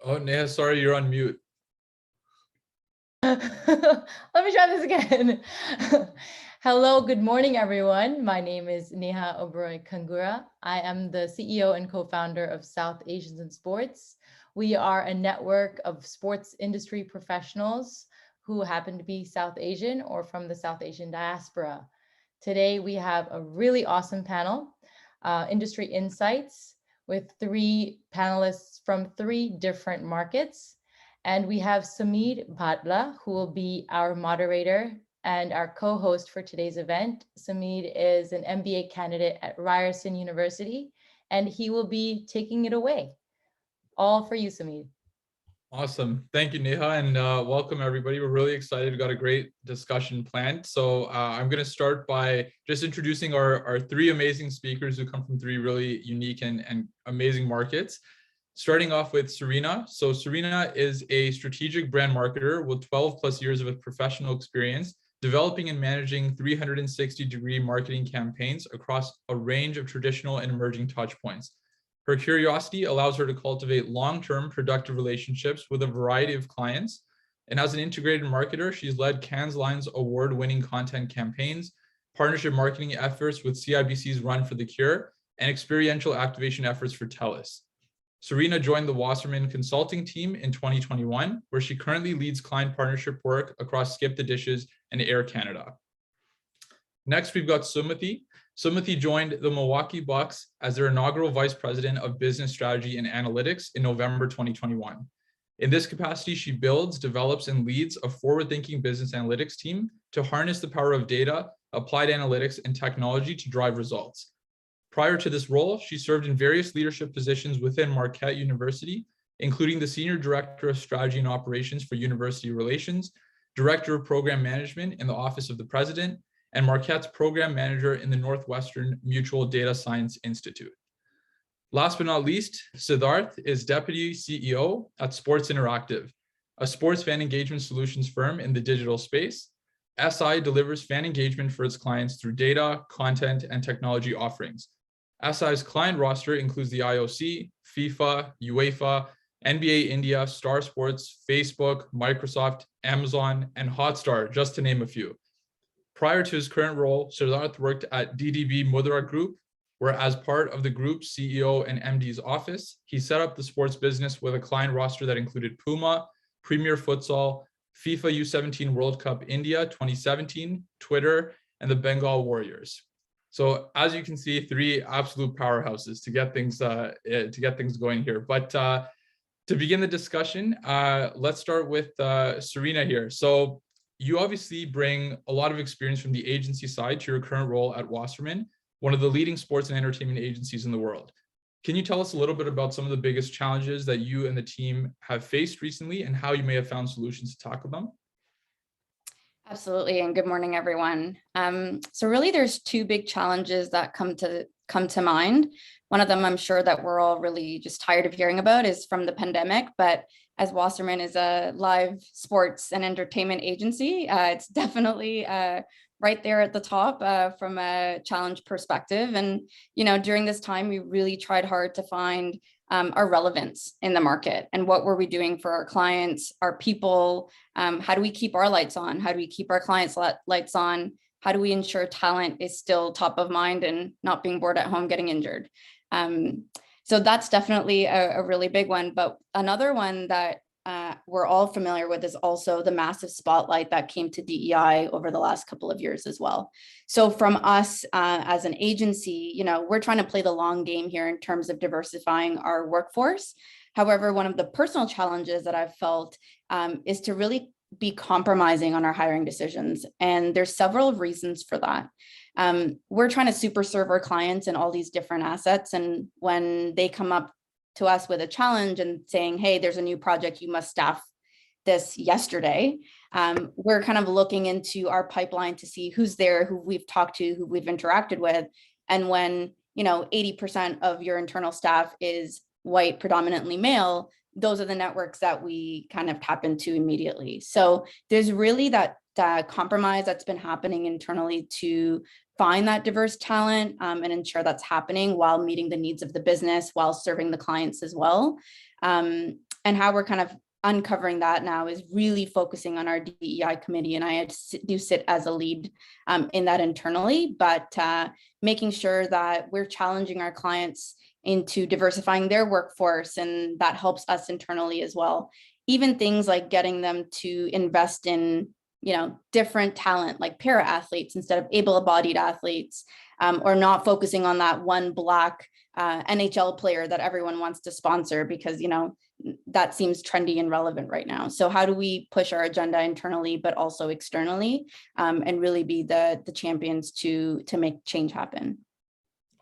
Oh, Neha, sorry, you're on mute. Let me try this again. Hello, good morning, everyone. My name is Neha Oberoi Kangura. I am the CEO and co-founder of South Asians in Sports. We are a network of sports industry professionals who happen to be South Asian or from the South Asian diaspora. Today, we have a really awesome panel, Industry Insights, with 3 panelists from 3 different markets. And we have Samir Bhatla, who will be our moderator and our co-host for today's event. Samir is an MBA candidate at Ryerson University, and he will be taking it away. All for you, Samir. Awesome. Thank you, Neha, and welcome everybody. We're really excited. We've got a great discussion planned. So I'm going to start by just introducing our 3 amazing speakers who come from 3 really unique and amazing markets. Starting off with Serena. So Serena is a strategic brand marketer with 12 plus years of professional experience, developing and managing 360-degree marketing campaigns across a range of traditional and emerging touch points. Her curiosity allows her to cultivate long-term productive relationships with a variety of clients. And as an integrated marketer, she's led Cannes Lions award-winning content campaigns, partnership marketing efforts with CIBC's Run for the Cure, and experiential activation efforts for TELUS. Serena joined the Wasserman consulting team in 2021, where she currently leads client partnership work across Skip the Dishes and Air Canada. Next, we've got Sumathi. Sumathi joined the Milwaukee Bucks as their inaugural Vice President of Business Strategy and Analytics in November 2021. In this capacity, she builds, develops, and leads a forward-thinking business analytics team to harness the power of data, applied analytics, and technology to drive results. Prior to this role, she served in various leadership positions within Marquette University, including the Senior Director of Strategy and Operations for University Relations, Director of Program Management in the Office of the President, and Marquette's Program Manager in the Northwestern Mutual Data Science Institute. Last but not least, Siddharth is Deputy CEO at Sportz Interactive, a sports fan engagement solutions firm in the digital space. SI delivers fan engagement for its clients through data, content, and technology offerings. SI's client roster includes the IOC, FIFA, UEFA, NBA India, Star Sports, Facebook, Microsoft, Amazon, and Hotstar, just to name a few. Prior to his current role, Siddharth worked at DDB Mudra Group, where as part of the group's CEO and MD's office, he set up the sports business with a client roster that included Puma, Premier Futsal, FIFA U17 World Cup India 2017, Twitter, and the Bengal Warriors. So as you can see, 3 absolute powerhouses to get things going here. But to begin the discussion, let's start with Serena here. So you obviously bring a lot of experience from the agency side to your current role at Wasserman, one of the leading sports and entertainment agencies in the world. Can you tell us a little bit about some of the biggest challenges that you and the team have faced recently and how you may have found solutions to tackle them? Absolutely, and good morning, everyone. So really, there's 2 big challenges that come to mind. One of them, I'm sure that we're all really just tired of hearing about, is from the pandemic. But as Wasserman is a live sports and entertainment agency, it's definitely right there at the top from a challenge perspective. And during this time, we really tried hard to find our relevance in the market and what were we doing for our clients, our people. How do we keep our lights on? How do we keep our clients' lights on? How do we ensure talent is still top of mind and not being bored at home getting injured? So that's definitely a really big one. But another one that we're all familiar with is also the massive spotlight that came to DEI over the last couple of years as well. So from us as an agency, we're trying to play the long game here in terms of diversifying our workforce. However, one of the personal challenges that I've felt is to really be compromising on our hiring decisions. And there's several reasons for that. We're trying to super serve our clients in all these different assets. And when they come up to us with a challenge and saying, hey, there's a new project, you must staff this yesterday, we're kind of looking into our pipeline to see who's there, who we've talked to, who we've interacted with. And when 80% of your internal staff is white, predominantly male, those are the networks that we kind of tap into immediately. So there's really that compromise that's been happening internally to find that diverse talent and ensure that's happening while meeting the needs of the business, while serving the clients as well. And how we're kind of uncovering that now is really focusing on our DEI committee. And I do sit as a lead in that internally, but making sure that we're challenging our clients into diversifying their workforce, and that helps us internally as well. Even things like getting them to invest in, different talent like para athletes instead of able-bodied athletes, or not focusing on that one Black NHL player that everyone wants to sponsor because, that seems trendy and relevant right now. So how do we push our agenda internally, but also externally, and really be the champions to make change happen?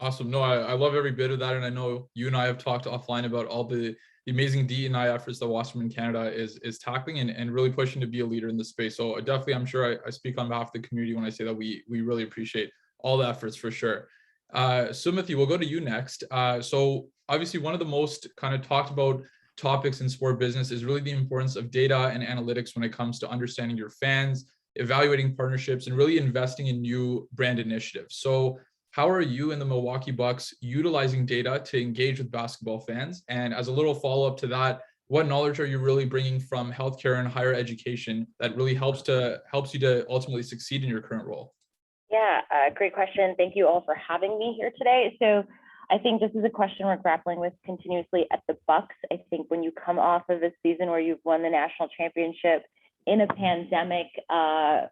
Awesome. No, I love every bit of that. And I know you and I have talked offline about all the amazing D&I efforts that Wasserman Canada is tackling and really pushing to be a leader in the space. So definitely, I'm sure I speak on behalf of the community when I say that we really appreciate all the efforts for sure. Sumathi, we'll go to you next. So obviously one of the most kind of talked about topics in sport business is really the importance of data and analytics when it comes to understanding your fans, evaluating partnerships, and really investing in new brand initiatives. So how are you and the Milwaukee Bucks utilizing data to engage with basketball fans? And as a little follow-up to that, what knowledge are you really bringing from healthcare and higher education that really helps you to ultimately succeed in your current role? Yeah, great question. Thank you all for having me here today. So I think this is a question we're grappling with continuously at the Bucks. I think when you come off of a season where you've won the national championship in a pandemic,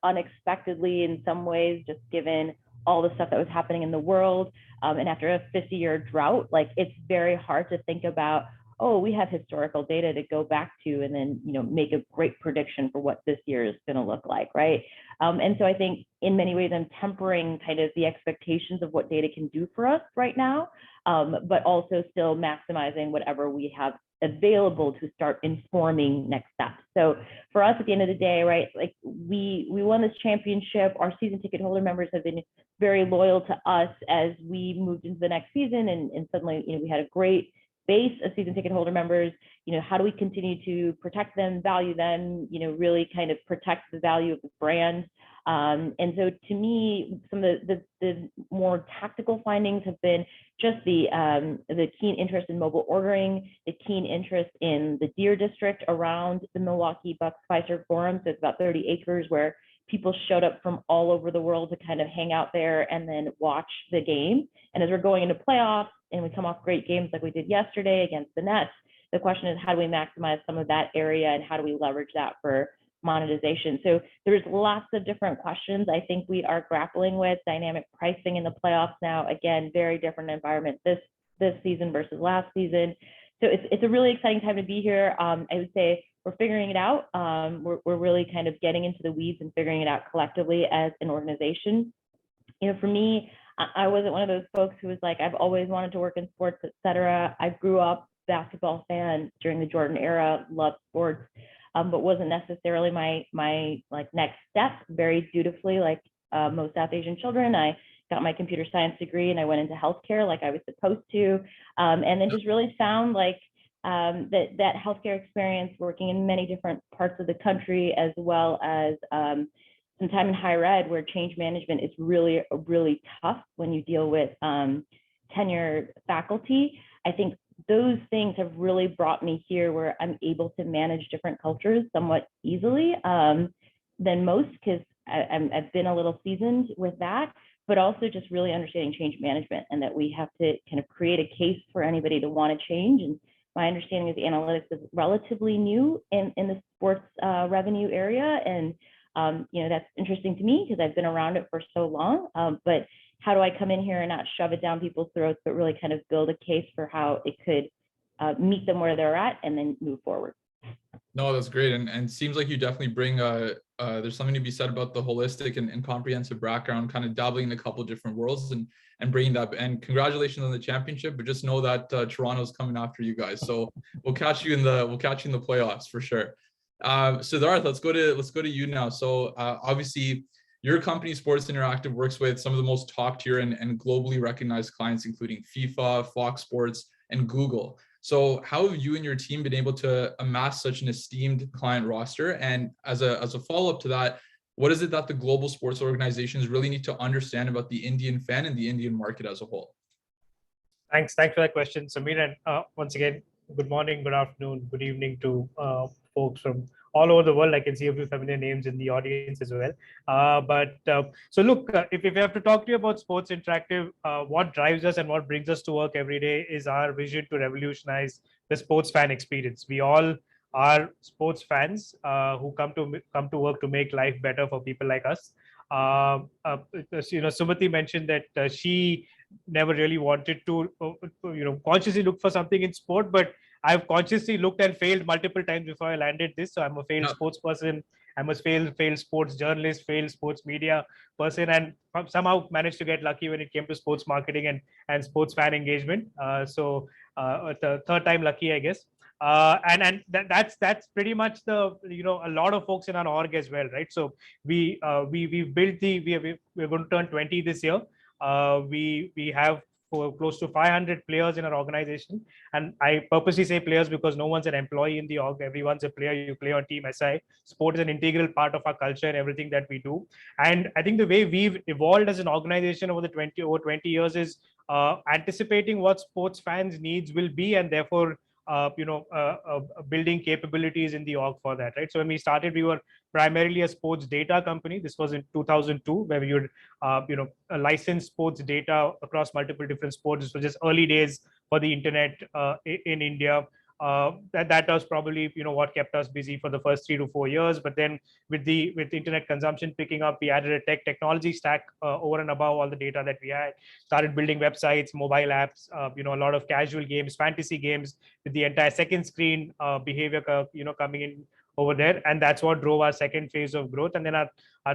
unexpectedly in some ways, just given all the stuff that was happening in the world, and after a 50-year drought, like it's very hard to think about, oh, we have historical data to go back to and then, make a great prediction for what this year is going to look like, right? And so I think in many ways, I'm tempering kind of the expectations of what data can do for us right now, but also still maximizing whatever we have available to start informing next steps. So for us at the end of the day, right, like we won this championship. Our season ticket holder members have been very loyal to us as we moved into the next season, and suddenly, we had a great base of season ticket holder members. How do we continue to protect them, value them, really kind of protect the value of the brand? And so to me, some of the more tactical findings have been just the keen interest in mobile ordering, the keen interest in the Deer District around the Milwaukee Bucks Fiserv Forum. So it's about 30 acres where people showed up from all over the world to kind of hang out there and then watch the game. And as we're going into playoffs and we come off great games like we did yesterday against the Nets, the question is, how do we maximize some of that area and how do we leverage that for monetization? So there's lots of different questions I think we are grappling with. Dynamic pricing in the playoffs now, again, very different environment this season versus last season. So it's a really exciting time to be here. I would say we're figuring it out. We're really kind of getting into the weeds and figuring it out collectively as an organization. For me, I wasn't one of those folks who was like, I've always wanted to work in sports, et cetera. I grew up basketball fan during the Jordan era, loved sports, but wasn't necessarily my like next step. Very dutifully, like most South Asian children, I got my computer science degree and I went into healthcare like I was supposed to, and then just really found like that healthcare experience working in many different parts of the country, as well as some time in higher ed where change management is really tough when you deal with tenured faculty. I think those things have really brought me here where I'm able to manage different cultures somewhat easily than most, because I've been a little seasoned with that, but also just really understanding change management and that we have to kind of create a case for anybody to want to change. And my understanding is analytics is relatively new in the sports revenue area. And that's interesting to me because I've been around it for so long, but how do I come in here and not shove it down people's throats, but really kind of build a case for how it could meet them where they're at and then move forward? No, that's great. And seems like you definitely bring, there's something to be said about the holistic and comprehensive background, kind of dabbling in a couple of different worlds and bringing that. And congratulations on the championship, but just know that Toronto's coming after you guys. So we'll catch you in the playoffs for sure. Siddharth, let's go to you now. So obviously your company Sportz Interactive works with some of the most top tier and globally recognized clients, including FIFA, Fox Sports, and Google. So how have you and your team been able to amass such an esteemed client roster? And as a follow-up to that, what is it that the global sports organizations really need to understand about the Indian fan and the Indian market as a whole? Thanks for that question, Samir. And once again, good morning, good afternoon, good evening to folks from all over the world. I can see a few familiar names in the audience as well. So look, if I have to talk to you about Sportz Interactive, what drives us and what brings us to work every day is our vision to revolutionize the sports fan experience. We all are sports fans who come to work to make life better for people like us. Sumathi mentioned that she never really wanted to consciously look for something in sport, but I've consciously looked and failed multiple times before I landed this. So I'm a failed sports person. I'm a failed sports journalist, failed sports media person, and somehow managed to get lucky when it came to sports marketing and sports fan engagement. The third time lucky, I guess. That's pretty much a lot of folks in our org as well, right? So we've built we're going to turn 20 this year. We have close to 500 players in our organization, and I purposely say players because no one's an employee in the org. Everyone's a player. You play on Team SI. Sport is an integral part of our culture and everything that we do. And I think the way we've evolved as an organization over 20 years is anticipating what sports fans needs will be, and therefore building capabilities in the org for that, right? So when we started, we were primarily a sports data company. This was in 2002, where we would license sports data across multiple different sports. This was just early days for the internet in India. That was probably what kept us busy for the first 3 to 4 years. But then with internet consumption picking up, we added a technology stack over and above all the data that we had. Started building websites, mobile apps, a lot of casual games, fantasy games, with the entire second screen behavior coming in over there. And that's what drove our second phase of growth. And then our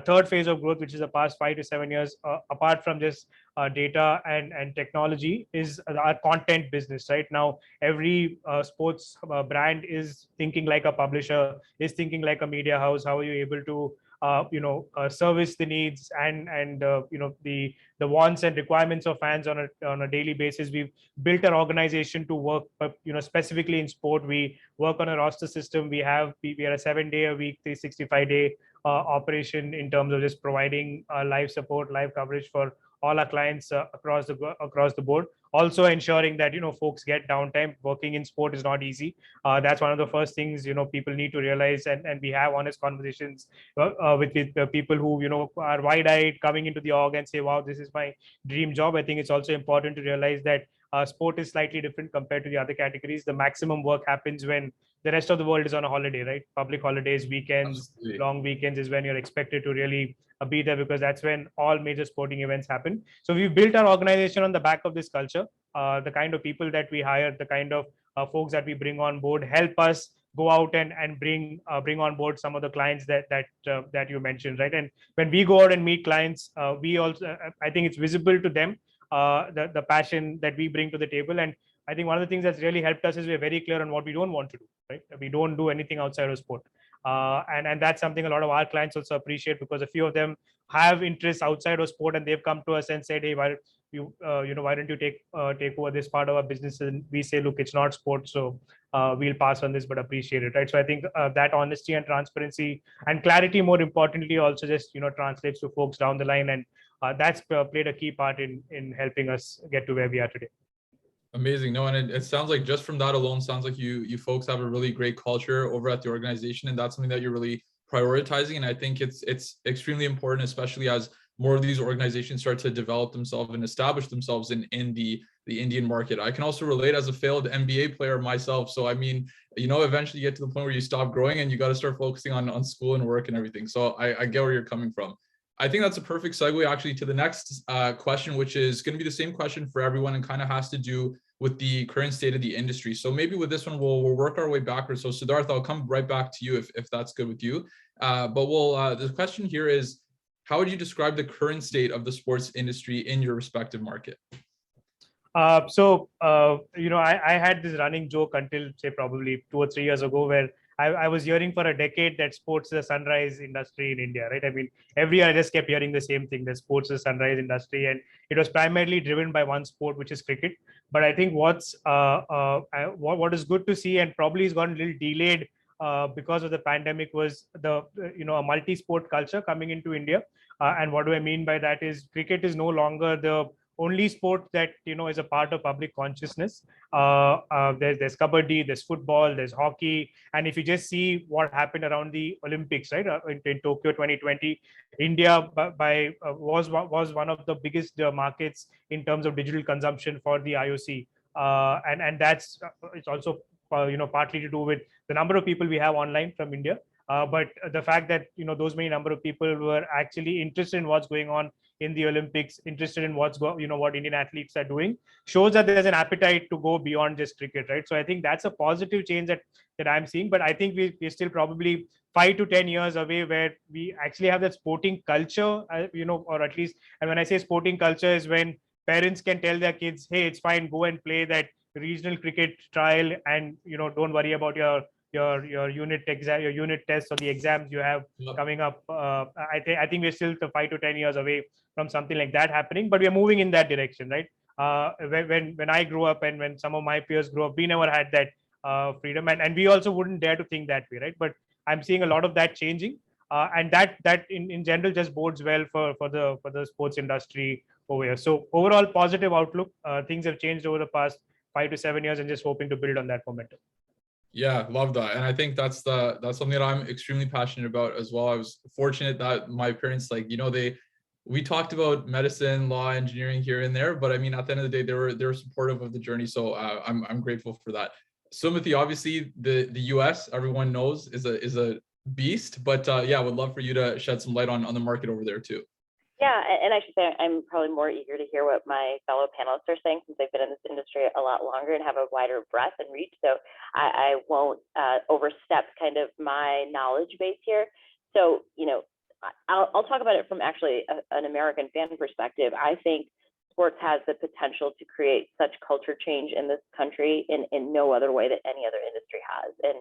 third phase of growth, which is the past 5 to 7 years, apart from this data and technology, is our content business. Right now, every sports brand is thinking like a publisher, is thinking like a media house. How are you able to service the needs and the wants and requirements of fans on a daily basis? We've built an organization to work, specifically in sport. We work on a roster system. We are a 7-day-a-week, 365-day operation in terms of just providing live support, live coverage for all our clients across the board. Also ensuring that folks get downtime. Working in sport is not easy. That's one of the first things people need to realize, and we have honest conversations with people who are wide-eyed coming into the org and say, wow, this is my dream job. I think it's also important to realize that sport is slightly different compared to the other categories. The maximum work happens when the rest of the world is on a holiday, right? Public holidays, weekends, Absolutely. Long weekends is when you're expected to really be there, because that's when all major sporting events happen. So we've built our organization on the back of this culture. The kind of people that we hire, the kind of folks that we bring on board, help us go out and bring on board some of the clients that you mentioned, right? And when we go out and meet clients, we also, I think it's visible to them, the passion that we bring to the table. And I think one of the things that's really helped us is we're very clear on what we don't want to do, right? We don't do anything outside of sport. And that's something a lot of our clients also appreciate, because a few of them have interests outside of sport, and they've come to us and said, hey, why don't you take over this part of our business? And we say, look, it's not sport, so we'll pass on this, but appreciate it, right? So I think that honesty and transparency and clarity, more importantly, also just translates to folks down the line, and that's played a key part in helping us get to where we are today. Amazing. No, and it sounds like just from that alone, sounds like you folks have a really great culture over at the organization, and that's something that you're really prioritizing. And I think it's extremely important, especially as more of these organizations start to develop themselves and establish themselves in the Indian market. I can also relate as a failed MBA player myself. So I mean, eventually you get to the point where you stop growing and you got to start focusing on school and work and everything. So I get where you're coming from. I think that's a perfect segue actually to the next question, which is going to be the same question for everyone and kind of has to do with the current state of the industry. So maybe with this one, we'll work our way backwards. So Siddharth, I'll come right back to you if that's good with you. But the question here is, how would you describe the current state of the sports industry in your respective market? I had this running joke until, say, probably 2 or 3 years ago, where I was hearing for a decade that sports is a sunrise industry in India, right? I mean, every year I just kept hearing the same thing, that sports is a sunrise industry, and it was primarily driven by one sport, which is cricket. But I think what is good to see, and probably has gotten a little delayed because of the pandemic, was a multi-sport culture coming into India. And what do I mean by that is cricket is no longer the only sport that, is a part of public consciousness. There's kabaddi, there's football, there's hockey. And if you just see what happened around the Olympics, right, in Tokyo 2020, India was one of the biggest markets in terms of digital consumption for the IOC. And that's it's also partly to do with the number of people we have online from India. But the fact that those many number of people were actually interested in what's going on in the Olympics, interested in what Indian athletes are doing, shows that there's an appetite to go beyond just cricket, right? So I think that's a positive change that I'm seeing. But I think we're still probably 5 to 10 years away where we actually have that sporting culture, or at least, and when I say sporting culture is when parents can tell their kids, hey, it's fine, go and play that regional cricket trial, and don't worry about your unit exam, your unit tests, or the exams you have coming up. I think we're still 5 to 10 years away from something like that happening, but we are moving in that direction, right? When I grew up and when some of my peers grew up, we never had that freedom, and we also wouldn't dare to think that way, right? But I'm seeing a lot of that changing, and that in general just bodes well for the sports industry over here. So overall positive outlook. Things have changed over the past 5 to 7 years, and just hoping to build on that momentum. Yeah, love that. And I think that's something that I'm extremely passionate about as well. I was fortunate that my parents, we talked about medicine, law, engineering here and there, but I mean, at the end of the day, they were supportive of the journey. So I'm grateful for that. Sumathi, obviously the US, everyone knows, is a beast, but yeah, would love for you to shed some light on the market over there too. Yeah, and I should say I'm probably more eager to hear what my fellow panelists are saying, since they've been in this industry a lot longer and have a wider breadth and reach. So I won't overstep kind of my knowledge base here. So, I'll talk about it from actually an American fan perspective. I think sports has the potential to create such culture change in this country in no other way that any other industry has. And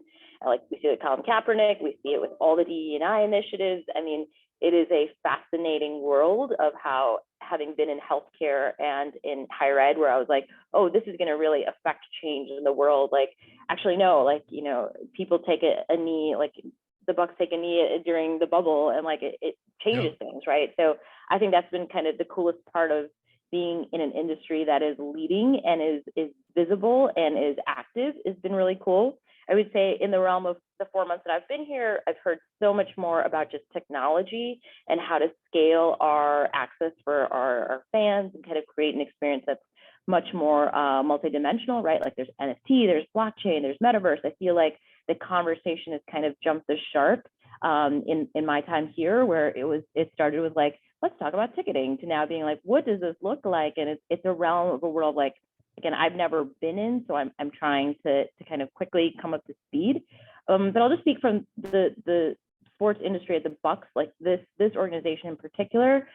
like we see it with Colin Kaepernick, we see it with all the DE&I initiatives. I mean, it is a fascinating world of how, having been in healthcare and in higher ed, where I was like, oh, this is going to really affect change in the world. Like, actually, no, people take a knee, like the Bucks take a knee during the bubble, and it changes things, right? So I think that's been kind of the coolest part of being in an industry that is leading and is visible and is active. Has been really cool. I would say in the realm of the 4 months that I've been here, I've heard so much more about just technology and how to scale our access for our fans and kind of create an experience that's much more multidimensional, right? Like there's NFT, there's blockchain, there's metaverse. I feel like the conversation has kind of jumped the shark in my time here, where it started with like, let's talk about ticketing, to now being like, what does this look like? And it's a realm of a world like, again, I've never been in, so I'm trying to kind of quickly come up to speed. But I'll just speak from the sports industry at the Bucks, like this organization in particular.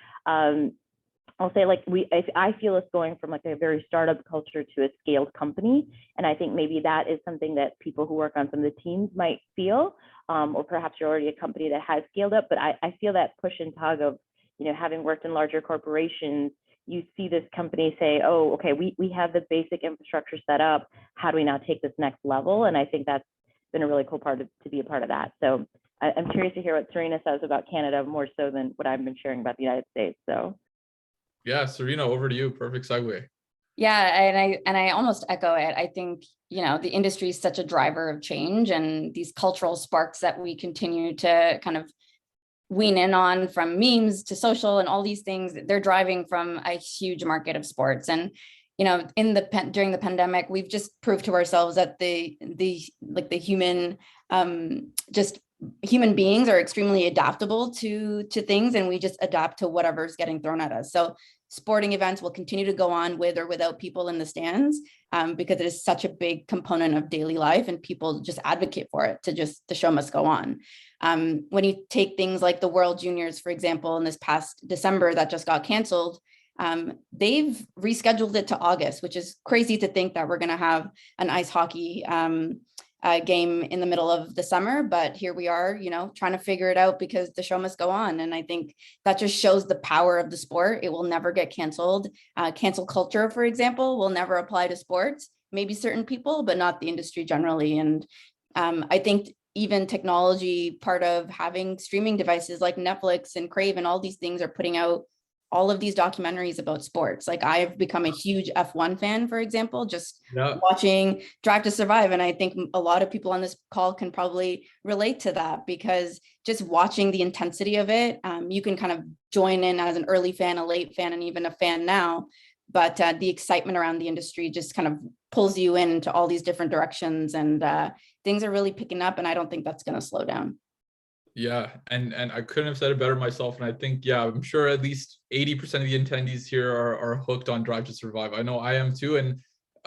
I'll say I feel it's going from like a very startup culture to a scaled company, and I think maybe that is something that people who work on some of the teams might feel, or perhaps you're already a company that has scaled up. But I feel that push and tug of, having worked in larger corporations, you see this company say, oh, okay, we have the basic infrastructure set up. How do we now take this next level? And I think that's been a really cool part to be a part of that. So I'm curious to hear what Serena says about Canada, more so than what I've been sharing about the United States. So yeah, Serena, over to you. Perfect segue. Yeah, and I almost echo it. I think, the industry is such a driver of change, and these cultural sparks that we continue to kind of wean in on, from memes to social and all these things, they're driving from a huge market of sports. And during the pandemic, we've just proved to ourselves that the human beings are extremely adaptable to things, and we just adapt to whatever's getting thrown at us. So sporting events will continue to go on with or without people in the stands, because it is such a big component of daily life, and people just advocate for it. The show must go on. When you take things like the World Juniors, for example, in this past December that just got canceled, they've rescheduled it to August, which is crazy to think that we're going to have an ice hockey game in the middle of the summer. But here we are, trying to figure it out because the show must go on. And I think that just shows the power of the sport. It will never get canceled. Cancel culture, for example, will never apply to sports, maybe certain people, but not the industry generally. And I think even technology, part of having streaming devices like Netflix and Crave and all these things, are putting out all of these documentaries about sports. Like I've become a huge F1 fan, for example, just watching Drive to Survive. And I think a lot of people on this call can probably relate to that, because just watching the intensity of it, you can kind of join in as an early fan, a late fan, and even a fan now. But the excitement around the industry just kind of pulls you into all these different directions, and things are really picking up. And I don't think that's going to slow down. Yeah, and I couldn't have said it better myself. And I think, yeah, I'm sure at least 80% of the attendees here are hooked on Drive to Survive. I know I am too. And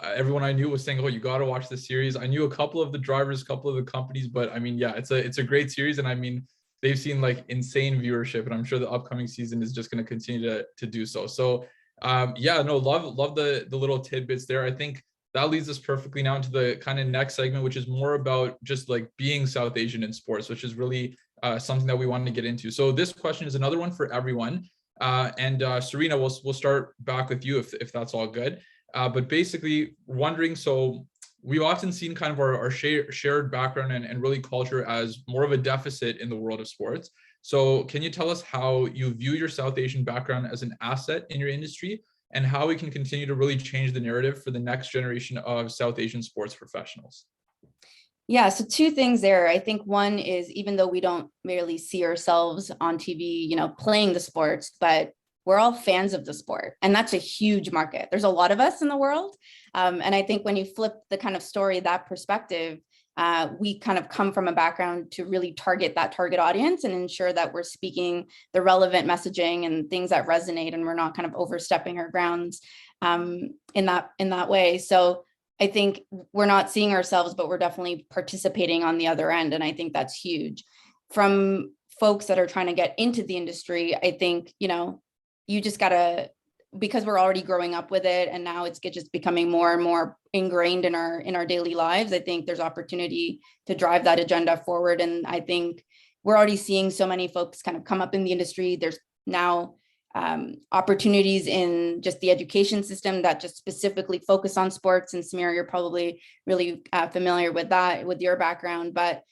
everyone I knew was saying, oh, you got to watch this series. I knew a couple of the drivers, a couple of the companies, but I mean, yeah, it's a great series. And I mean, they've seen like insane viewership, and I'm sure the upcoming season is just going to continue to do so. So yeah, no, love the little tidbits there. I think that leads us perfectly now into the kind of next segment, which is more about just like being South Asian in sports, which is really something that we wanted to get into. So this question is another one for everyone. And Serena, we'll start back with you if that's all good. But basically wondering, so we've often seen kind of our shared background and really culture as more of a deficit in the world of sports. So can you tell us how you view your South Asian background as an asset in your industry, and how we can continue to really change the narrative for the next generation of South Asian sports professionals? Yeah, so two things there. I think one is, even though we don't merely see ourselves on TV, playing the sports, but we're all fans of the sport, and that's a huge market. There's a lot of us in the world. And I think when you flip the kind of story, that perspective, we kind of come from a background to really target that target audience and ensure that we're speaking the relevant messaging and things that resonate, and we're not kind of overstepping our grounds in that way. So I think we're not seeing ourselves, but we're definitely participating on the other end. And I think that's huge. From folks that are trying to get into the industry, I think, you just gotta, because we're already growing up with it, and now it's just becoming more and more ingrained in our daily lives. I think there's opportunity to drive that agenda forward. And I think we're already seeing so many folks kind of come up in the industry. There's now opportunities in just the education system that just specifically focus on sports. And Samir, you're probably really familiar with that, with your background, but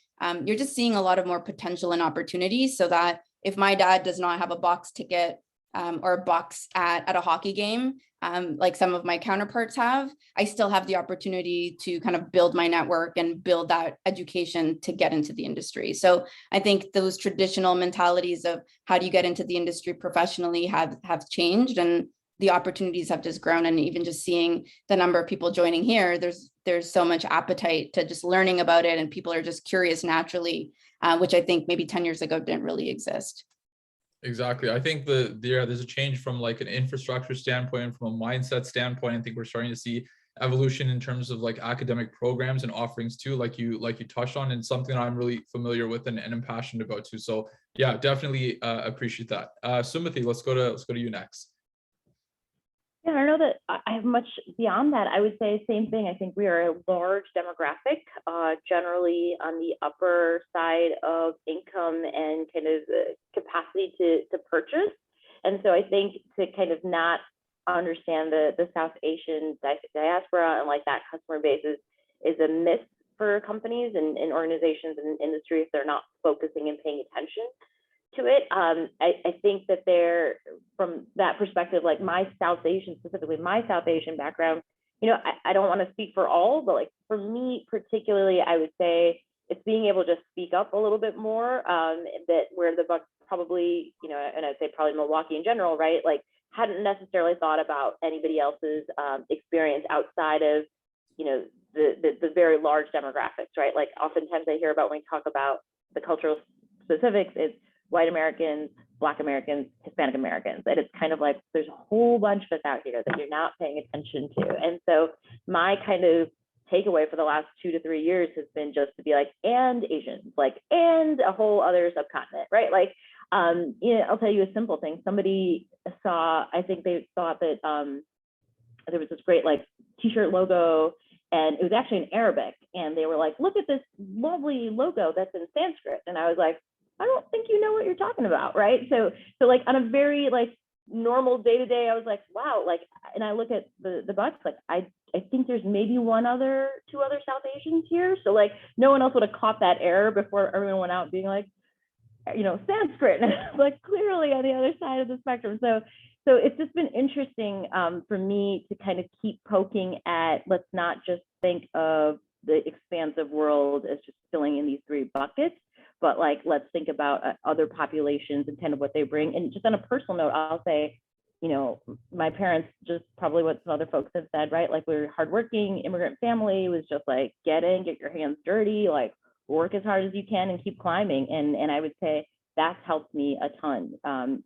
you're just seeing a lot of more potential and opportunities, so that if my dad does not have a box ticket or a box at a hockey game, like some of my counterparts have, I still have the opportunity to kind of build my network and build that education to get into the industry. So I think those traditional mentalities of how do you get into the industry professionally have changed, and the opportunities have just grown. And even just seeing the number of people joining here, there's so much appetite to just learning about it, and people are just curious naturally, which I think maybe 10 years ago didn't really exist. Exactly. I think there's a change from like an infrastructure standpoint, from a mindset standpoint. I think we're starting to see evolution in terms of like academic programs and offerings too, like you touched on, and something that I'm really familiar with and I'm passionate about too. So yeah, definitely appreciate that. Sumathi, let's go to you next. Yeah, I don't know that I have much beyond that. I would say same thing. I think we are a large demographic, generally on the upper side of income and kind of capacity to purchase. And so I think to kind of not understand the South Asian diaspora and like that customer base is a myth for companies and organizations and industry if they're not focusing and paying attention to it. I think that they're, from that perspective, like my South Asian background, I don't want to speak for all, but like for me particularly, I would say it's being able to speak up a little bit more, that where the Bucks probably, and I'd say probably Milwaukee in general, right? Like hadn't necessarily thought about anybody else's experience outside of, the very large demographics, right? Like oftentimes I hear about when we talk about the cultural specifics, it's white Americans, Black Americans, Hispanic Americans. And it's kind of like, there's a whole bunch of us out here that you're not paying attention to. And so my kind of takeaway for the last 2 to 3 years has been just to be like, and Asians, like, and a whole other subcontinent, right? Like, I'll tell you a simple thing. Somebody I think they thought that there was this great like t-shirt logo, and it was actually in Arabic. And they were like, look at this lovely logo that's in Sanskrit. And I was like, I don't think you know what you're talking about, right? So like on a very like normal day to day, I was like, wow, like, and I look at the Bucks, like I think there's maybe 2 other South Asians here. So like no one else would have caught that error before everyone went out being like, Sanskrit, and like clearly on the other side of the spectrum. So So it's just been interesting for me to kind of keep poking at, let's not just think of the expansive world as just filling in these three buckets, but like, let's think about other populations and kind of what they bring. And just on a personal note, I'll say, you know, my parents, just probably what some other folks have said, right? Like, we're hardworking immigrant family, was just like, get in, get your hands dirty, like work as hard as you can and keep climbing. And I would say that's helped me a ton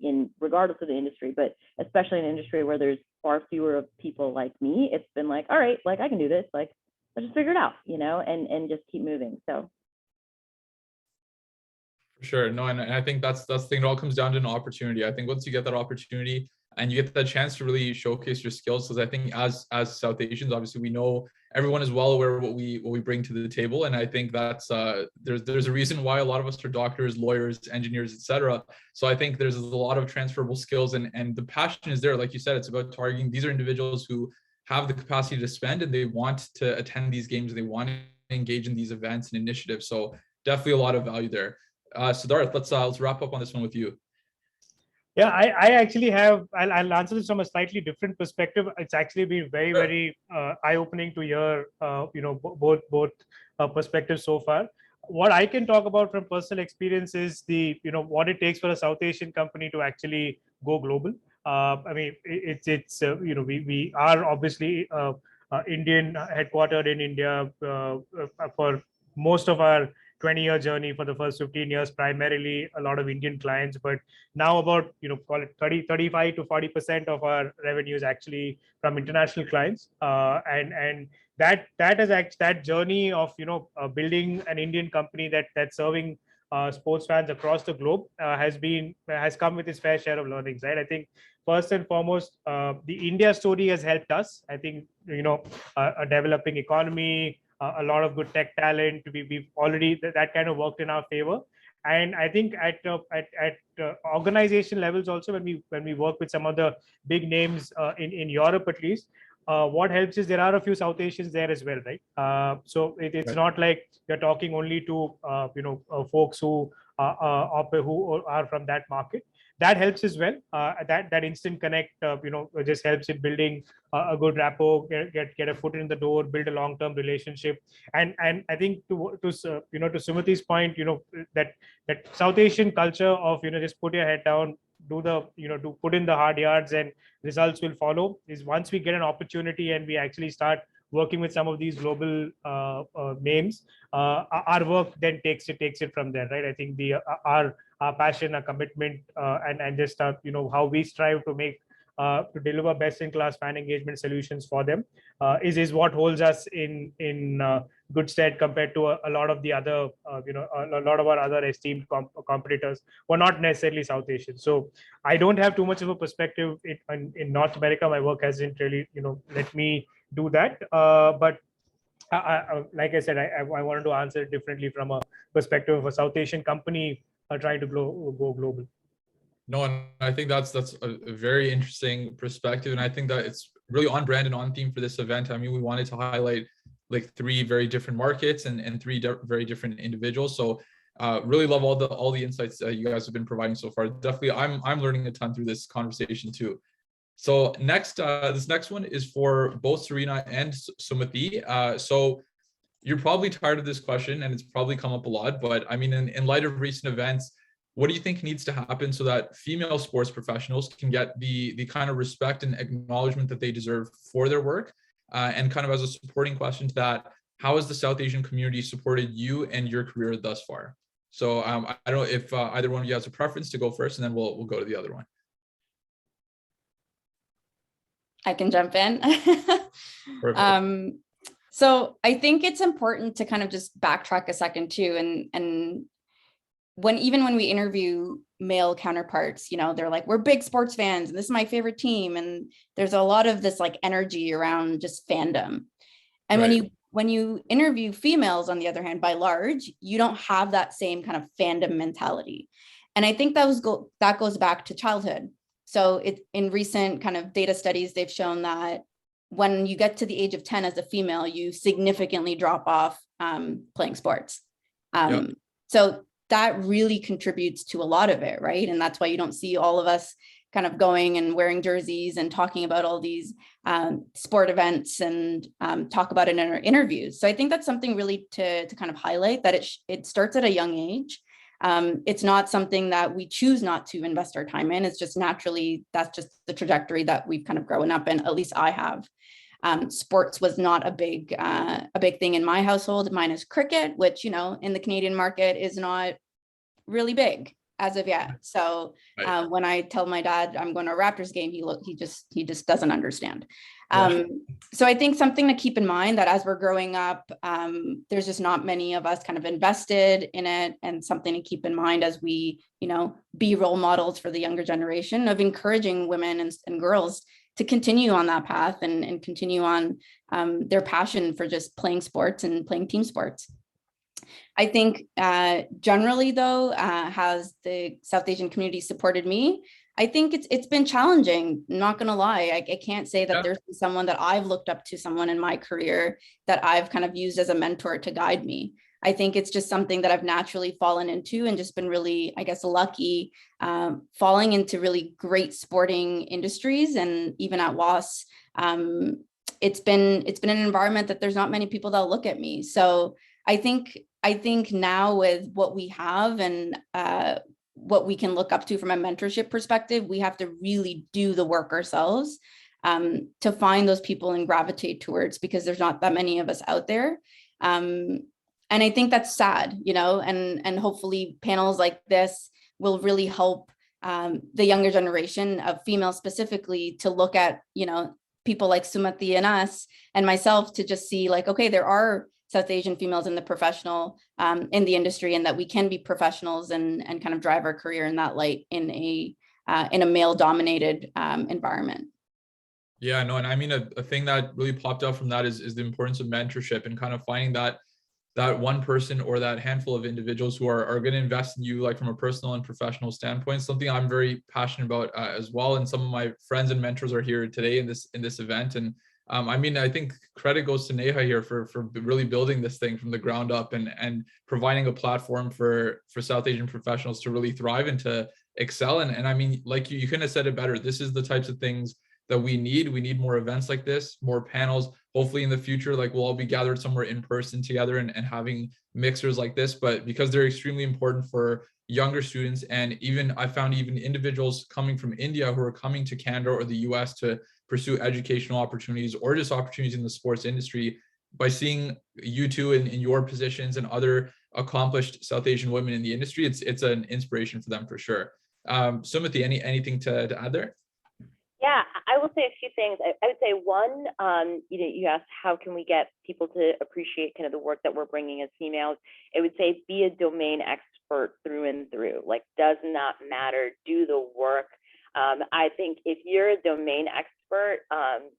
in regardless of the industry, but especially in an industry where there's far fewer of people like me. It's been like, all right, like I can do this, like let's just figure it out, you know, and just keep moving. So for sure. No, and I think that's the thing. It all comes down to an opportunity. I think once you get that opportunity and you get the chance to really showcase your skills, because I think as South Asians, obviously we know everyone is well aware of what we bring to the table, and I think that's there's a reason why a lot of us are doctors, lawyers, engineers, etc. So I think there's a lot of transferable skills, and the passion is there. Like you said, it's about targeting. These are individuals who have the capacity to spend, and they want to attend these games, and they want to engage in these events and initiatives. So definitely a lot of value there. Siddharth, let's wrap up on this one with you. Yeah, I actually have, I'll answer this from a slightly different perspective. It's actually been very, very eye-opening to hear, both perspectives so far. What I can talk about from personal experience is what it takes for a South Asian company to actually go global. I mean, we are obviously Indian, headquartered in India for most of our 20-year journey. For the first 15 years, primarily a lot of Indian clients, but now about, call it 35 to 40% of our revenue is actually from international clients. And that journey of, building an Indian company that's serving sports fans across the globe has come with its fair share of learnings, right? I think first and foremost, the India story has helped us. I think, a developing economy, a lot of good tech talent. We've already that kind of worked in our favor. And I think at organization levels also, when we work with some of the big names in Europe at least, what helps is there are a few South Asians there as well, right? So it's Right. not like you're talking only to folks who are from that market. That helps as well. That instant connect, just helps in building a good rapport, get a foot in the door, build a long-term relationship. And I think to Sumathi's point, that South Asian culture of, just put your head down, to put in the hard yards and results will follow, is once we get an opportunity and we actually start working with some of these global names, our work then takes it from there, right? I think our passion, our commitment, and just how we strive to make to deliver best-in-class fan engagement solutions for them is what holds us in good stead compared to a lot of the other, a lot of our other esteemed competitors who are not necessarily South Asian. So I don't have too much of a perspective in North America. My work hasn't really, let me do that. But like I said, I wanted to answer it differently from a perspective of a South Asian company trying to go global. No, and I think that's a very interesting perspective, and I think that it's really on brand and on theme for this event. I mean, we wanted to highlight like three very different markets and three very different individuals. So really love all the insights you guys have been providing so far. Definitely, I'm learning a ton through this conversation too. So next, this next one is for both Serena and Sumathi. So you're probably tired of this question, and it's probably come up a lot. But I mean, in light of recent events, what do you think needs to happen so that female sports professionals can get the kind of respect and acknowledgement that they deserve for their work? And kind of as a supporting question to that, how has the South Asian community supported you and your career thus far? So I don't know if either one of you has a preference to go first, and then we'll go to the other one. I can jump in. Perfect. So I think it's important to kind of just backtrack a second too, and even when we interview male counterparts, they're like, we're big sports fans and this is my favorite team. And there's a lot of this like energy around just fandom. And Right. when you interview females, on the other hand, by large, you don't have that same kind of fandom mentality. And I think that goes back to childhood. So in recent kind of data studies, they've shown that when you get to the age of 10 as a female, you significantly drop off playing sports. So that really contributes to a lot of it, right? And that's why you don't see all of us kind of going and wearing jerseys and talking about all these sport events and talk about it in our interviews. So I think that's something really to kind of highlight, that it starts at a young age. It's not something that we choose not to invest our time in. It's just naturally, that's just the trajectory that we've kind of grown up in, at least I have. Sports was not a big thing in my household. Mine is cricket, which, in the Canadian market is not really big as of yet. So when I tell my dad I'm going to a Raptors game, he just doesn't understand. So I think something to keep in mind, that as we're growing up, there's just not many of us kind of invested in it, and something to keep in mind as we, be role models for the younger generation, of encouraging women and girls to continue on that path and continue on their passion for just playing sports and playing team sports. I think generally, though, has the South Asian community supported me? I think it's been challenging, not going to lie. I can't say that there's someone that I've looked up to, someone in my career that I've kind of used as a mentor to guide me. I think it's just something that I've naturally fallen into, and just been really, I guess, lucky falling into really great sporting industries. And even at WAS, it's been an environment that there's not many people that look at me. So I think now, with what we have and what we can look up to from a mentorship perspective, we have to really do the work ourselves to find those people and gravitate towards, because there's not that many of us out there. And I think that's sad, and hopefully panels like this will really help the younger generation of females specifically to look at, people like Sumathi and us and myself, to just see like, okay, there are South Asian females in the professional, in the industry, and that we can be professionals and kind of drive our career in that light in a male dominated environment. Yeah, no, and I mean, a thing that really popped out from that is the importance of mentorship, and kind of finding that one person or that handful of individuals who are going to invest in you, like from a personal and professional standpoint. Something I'm very passionate about as well. And some of my friends and mentors are here today in this event. And I mean, I think credit goes to Neha here for really building this thing from the ground up and providing a platform for South Asian professionals to really thrive and to excel. And I mean, like you couldn't have said it better. This is the types of things that we need. We need more events like this, more panels. Hopefully in the future, like we'll all be gathered somewhere in person together and having mixers like this, but because they're extremely important for younger students. And even I found even individuals coming from India who are coming to Canada or the US to pursue educational opportunities or just opportunities in the sports industry, by seeing you two in your positions and other accomplished South Asian women in the industry, it's an inspiration for them for sure. Sumathi, anything to add there? Yeah, I will say a few things. I would say one, you asked how can we get people to appreciate kind of the work that we're bringing as females. I would say be a domain expert through and through. Like, does not matter. Do the work. I think if you're a domain expert,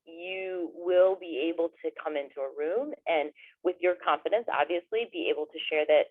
you will be able to come into a room and with your confidence, obviously, be able to share that,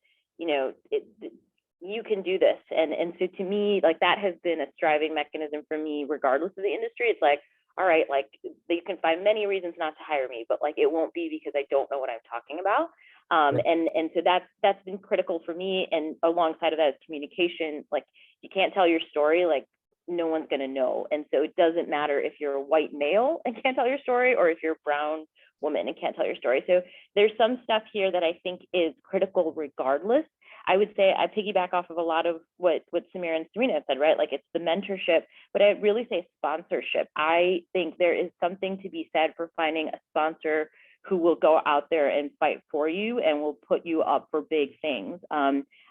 you can do this. And so to me, like, that has been a striving mechanism for me, regardless of the industry. It's like, all right, like, you can find many reasons not to hire me, but like, it won't be because I don't know what I'm talking about. And so that's been critical for me. And alongside of that is communication. Like, you can't tell your story, like, no one's going to know. And so it doesn't matter if you're a white male and can't tell your story, or if you're a brown woman and can't tell your story. So there's some stuff here that I think is critical regardless. I would say I piggyback off of a lot of what Samir and Serena have said, right? Like, it's the mentorship, but I'd really say sponsorship. I think there is something to be said for finding a sponsor who will go out there and fight for you and will put you up for big things.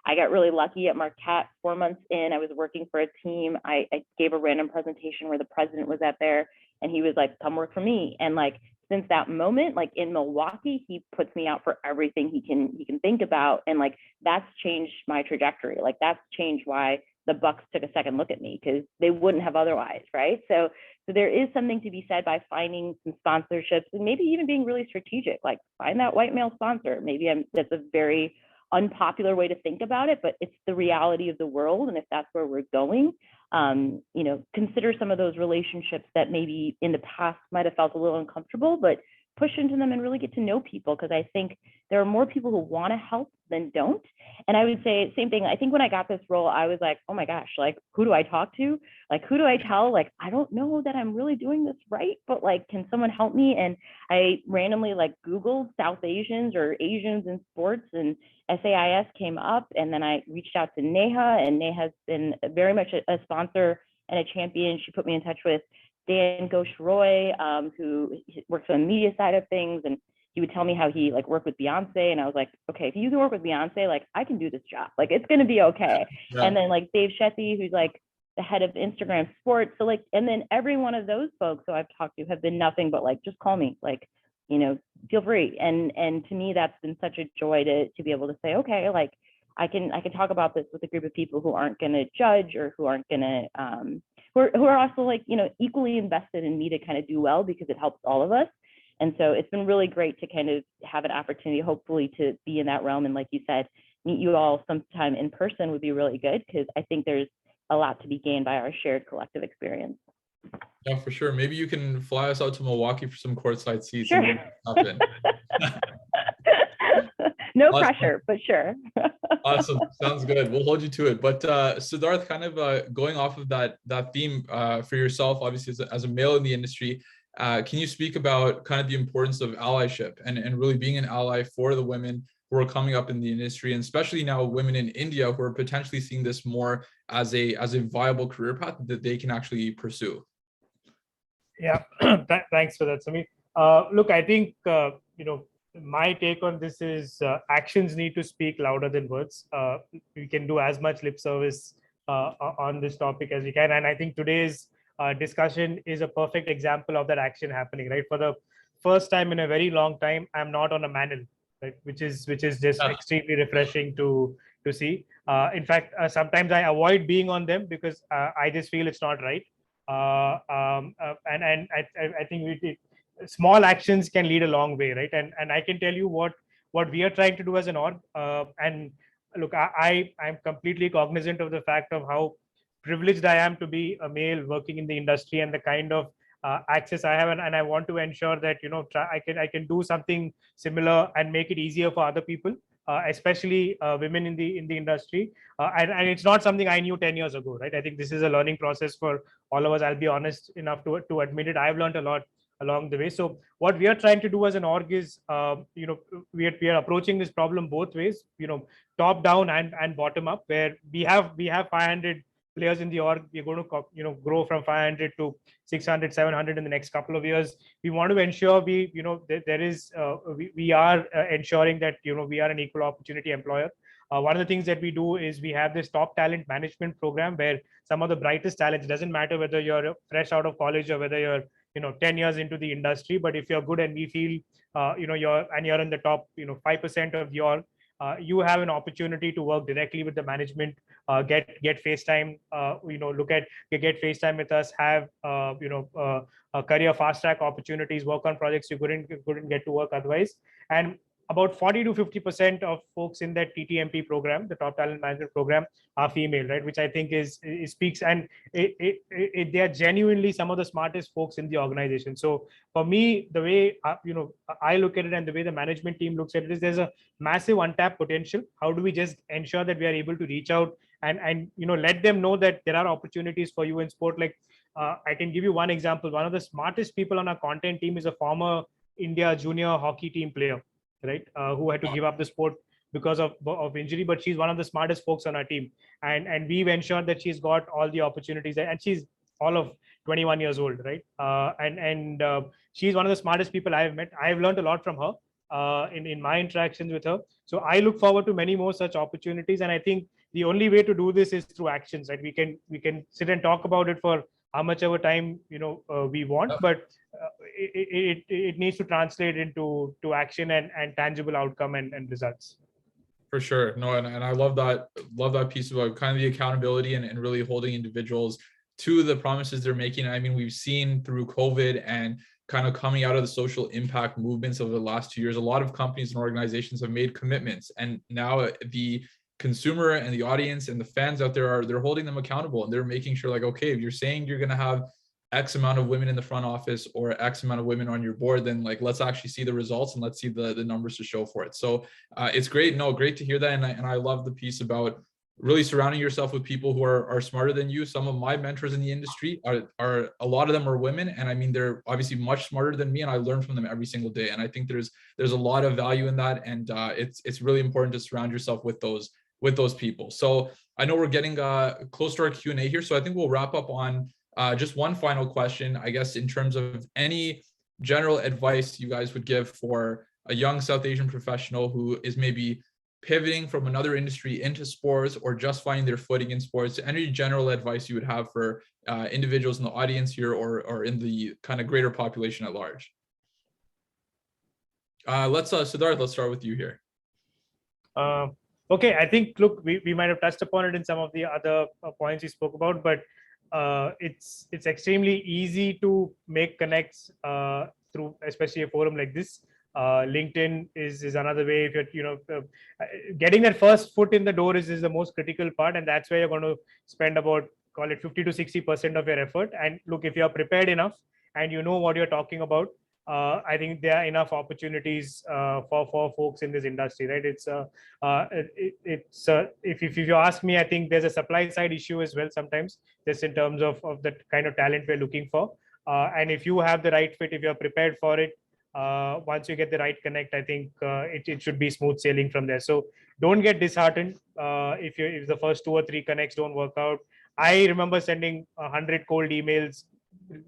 I got really lucky at Marquette 4 months in. I was working for a team. I gave a random presentation where the president was out there, and he was like, come work for me. And like, since that moment, like in Milwaukee, he puts me out for everything he can think about. And like, that's changed my trajectory. Like, that's changed why the Bucks took a second look at me, because they wouldn't have otherwise, right? So there is something to be said by finding some sponsorships and maybe even being really strategic, like find that white male sponsor. Maybe that's a very unpopular way to think about it, but it's the reality of the world. And if that's where we're going, consider some of those relationships that maybe in the past might have felt a little uncomfortable, but push into them and really get to know people. Because I think there are more people who want to help than don't. And I would say same thing. I think when I got this role, I was like, oh my gosh, like, who do I talk to? Like, who do I tell? Like, I don't know that I'm really doing this right, but like, can someone help me? And I randomly like Googled South Asians or Asians in sports, and SAIS came up. And then I reached out to Neha, and Neha's been very much a sponsor and a champion. She put me in touch with Dan Ghosh Roy, who works on the media side of things. And he would tell me how he like worked with Beyonce. And I was like, okay, if you can work with Beyonce, like I can do this job. Like it's going to be okay. Yeah. And then like Dave Shetty, who's like the head of Instagram sports. So like, and then every one of those folks who I've talked to have been nothing but like, just call me, like, you know, feel free. And to me, that's been such a joy to be able to say, okay, like I can talk about this with a group of people who aren't going to judge, or who aren't going to, who are also like, you know, equally invested in me to kind of do well, because it helps all of us. And so it's been really great to kind of have an opportunity, hopefully, to be in that realm. And like you said, meet you all sometime in person would be really good, because I think there's a lot to be gained by our shared collective experience. Yeah, for sure. Maybe you can fly us out to Milwaukee for some courtside seats. Sure. No awesome. Pressure, but sure. Awesome. Sounds good. We'll hold you to it. But Siddharth, kind of going off of that theme for yourself, obviously as a male in the industry, can you speak about kind of the importance of allyship and really being an ally for the women who are coming up in the industry, and especially now women in India who are potentially seeing this more as a viable career path that they can actually pursue? Yeah, thanks for that, Samir. Look, I think, you know, my take on this is actions need to speak louder than words. We can do as much lip service on this topic as we can. And I think today's discussion is a perfect example of that action happening, right? For the first time in a very long time, I'm not on a manel, right? Which is just extremely refreshing to see. In fact, sometimes I avoid being on them because I just feel it's not right. And I think small actions can lead a long way, right? And I can tell you what we are trying to do as an org. And look, I'm completely cognizant of the fact of how privileged I am to be a male working in the industry, and the kind of access I have, and I want to ensure that, you know, I can do something similar and make it easier for other people, especially women in the industry. And it's not something I knew 10 years ago, right? I think this is a learning process for all of us. I'll be honest enough to admit it. I've learned a lot along the way. So what we are trying to do as an org is, you know, we are approaching this problem both ways, you know, top down and bottom up, where we have 500 players in the org. We're going to, you know, grow from 500 to 600, 700 in the next couple of years. We want to ensure we are ensuring that, you know, we are an equal opportunity employer. One of the things that we do is we have this top talent management program, where some of the brightest talents, doesn't matter whether you're fresh out of college or whether you're, you know, 10 years into the industry, but if you're good and we feel, you know, you're in the top, you know, 5% of the org, you have an opportunity to work directly with the management, get FaceTime, you know, get FaceTime with us, have, you know, career fast track opportunities, work on projects you couldn't get to work otherwise. And about 40 to 50% of folks in that TTMP program, the Top Talent Management Program, are female, right? Which I think is speaks, and they are genuinely some of the smartest folks in the organization. So for me, the way you know, I look at it, and the way the management team looks at it, is there's a massive untapped potential. How do we just ensure that we are able to reach out and you know, let them know that there are opportunities for you in sport? Like I can give you one example. One of the smartest people on our content team is a former India junior hockey team player, right, who had to give up the sport because of injury, but she's one of the smartest folks on our team, and we've ensured that she's got all the opportunities, and she's all of 21 years old, right? And she's one of the smartest people I've met. I've learned a lot from her in my interactions with her. So I look forward to many more such opportunities, and I think the only way to do this is through actions, right? We can sit and talk about it for how much of a time, you know, we want, but it needs to translate into action and tangible outcome and results. For sure. No, and I love that piece about kind of the accountability and really holding individuals to the promises they're making. I mean, we've seen through COVID and kind of coming out of the social impact movements over the last 2 years, a lot of companies and organizations have made commitments, and now the consumer and the audience and the fans out there they're holding them accountable, and they're making sure, like, okay, if you're saying you're going to have X amount of women in the front office or X amount of women on your board, then like let's actually see the results and let's see the numbers to show for it. So it's great. No, great to hear that. And I love the piece about really surrounding yourself with people who are smarter than you. Some of my mentors in the industry are a lot of them are women, and I mean they're obviously much smarter than me, and I learn from them every single day. And I think there's a lot of value in that, and it's really important to surround yourself with those people. So I know we're getting close to our Q&A here, so I think we'll wrap up on just one final question, I guess, in terms of any general advice you guys would give for a young South Asian professional who is maybe pivoting from another industry into sports or just finding their footing in sports. Any general advice you would have for individuals in the audience here or in the kind of greater population at large? Siddharth, let's start with you here. Okay, I think, look, we might have touched upon it in some of the other points you spoke about, but it's extremely easy to make connects through, especially a forum like this. LinkedIn is another way. If you're getting that first foot in the door is the most critical part, and that's where you're going to spend about, call it 50 to 60% of your effort. And look, if you're prepared enough and you know what you're talking about, I think there are enough opportunities for folks in this industry, right? If you ask me, I think there's a supply side issue as well sometimes, just in terms of the kind of talent we're looking for. And if you have the right fit, if you're prepared for it, once you get the right connect, I think it should be smooth sailing from there. So don't get disheartened if the first 2 or 3 connects don't work out. I remember sending 100 cold emails,